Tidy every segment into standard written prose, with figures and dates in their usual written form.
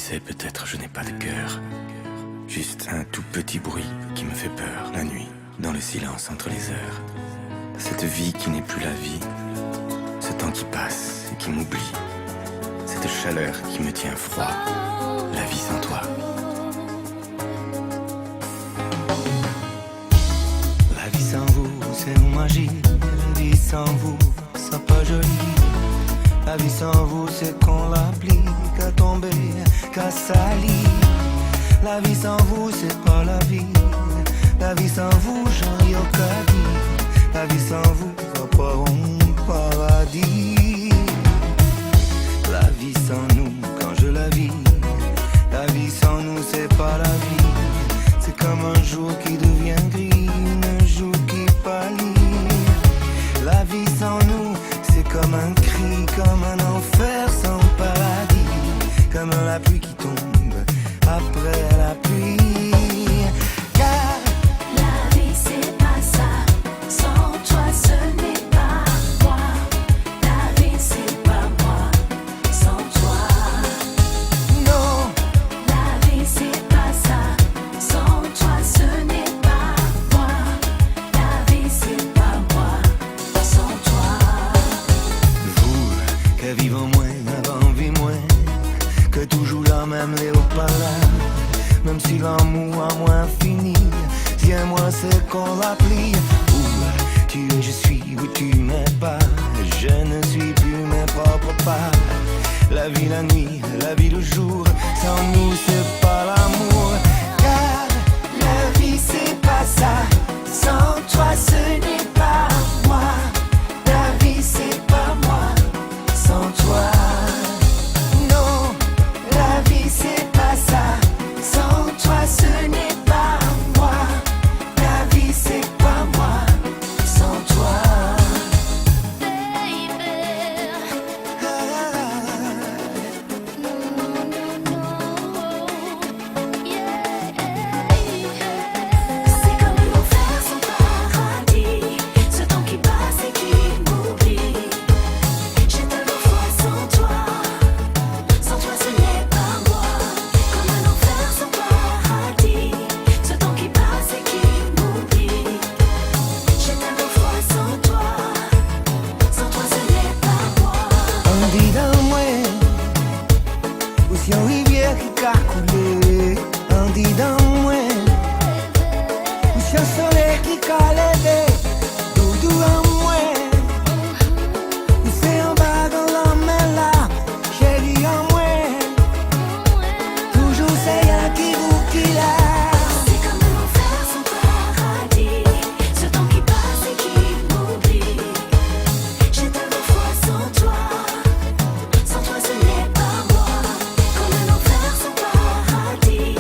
sais, peut-être je n'ai pas de cœur. Juste un tout petit bruit qui me fait peur la nuit, dans le silence entre les heures. Cette vie qui n'est plus la vie, ce temps qui passe et qui m'oublie. Cette chaleur qui me tient froid, la vie sans toi. La vie sans vous, c'est une magie. La vie sans vous, c'est pas joli. La vie sans vous, c'est qu'on l'applique à tomber, qu'à salir. La vie sans vous, c'est pas la vie. La vie sans vous, j'en ai aucun dit. La vie sans vous, va pas un paradis. La vie sans nous, quand je la vis. La vie sans nous, c'est pas la vie. C'est comme un jour qui devient gris, un jour qui pâlit. La vie sans nous, c'est comme un cri, comme un enfer sans paradis. Comme la pluie qui tombe après la pluie. Car la vie c'est pas ça, sans toi ce n'est pas moi. La vie c'est pas moi, sans toi. non, La vie c'est pas ça, sans toi ce n'est pas moi. La vie c'est pas moi, sans toi. vous, que vivons moins, avant vie moins, que toujours la même léopard. Même si l'amour a moins fini, tiens-moi c'est qu'on l'applie. Où tu es, je suis, où tu m'es pas. Je ne suis plus mes propres pas. La vie la nuit, la vie le jour, sans nous c'est pas l'amour. Car La vie c'est pas ça, sans toi ce n'est pas moi. La vie c'est pas moi, sans toi. non, La vie c'est pas ça, sans toi ce n'est pas moi. La vie c'est pas moi, sans toi. C'est comme l'enfer sans paradis, ce temps qui passe et qui m'oublie. J'ai tellement froid sans toi. Sans toi ce n'est pas moi. Comme un enfer sans paradis, ce temps qui passe et qui m'oublie. J'ai tellement froid sans toi. Sans toi ce n'est pas moi. on dit dans moi, ou si une rivière qui a coulé. On dit dans moi, ou si un soleil qui a levé. Doudou en moi, ou c'est un bas dans la mer là. Chérie en moi, toujours c'est un qui vous qui l'a. C'est comme un enfer sans paradis, ce temps qui passe et qui m'oublie. J'ai tellement froid sans toi. Sans toi ce n'est pas moi. Comme un enfer sans paradis,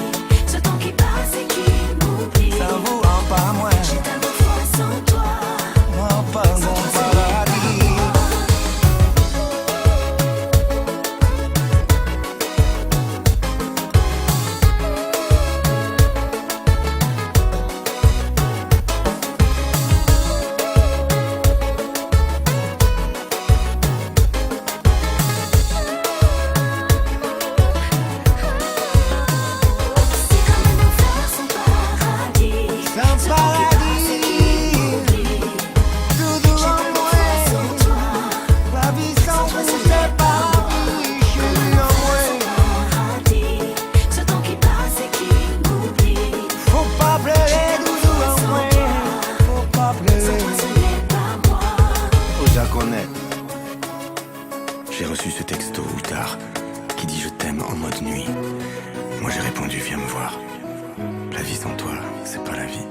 ce temps qui passe et qui m'oublie. Ça vous rend pas moins, J'ai tellement froid sans toi. moi pas mon paradis. C'est comme un enfer sans paradis. Sans Ce temps qui passe et qui m'oublie. Doudou J'ai en tellement moi, froid sans toi. la vie sans vous c'est pas la vie. Chérie en moi, Paradis, ce temps qui passe et qui m'oublie. faut pas pleurer. Doudou en moi, faut pas Sans pleurer. toi ce n'est pas moi. Oh, Jaconnette. J'ai reçu ce texto ou tard qui dit je t'aime en mode nuit. Moi j'ai répondu viens me voir. La vie sans toi, c'est pas la vie.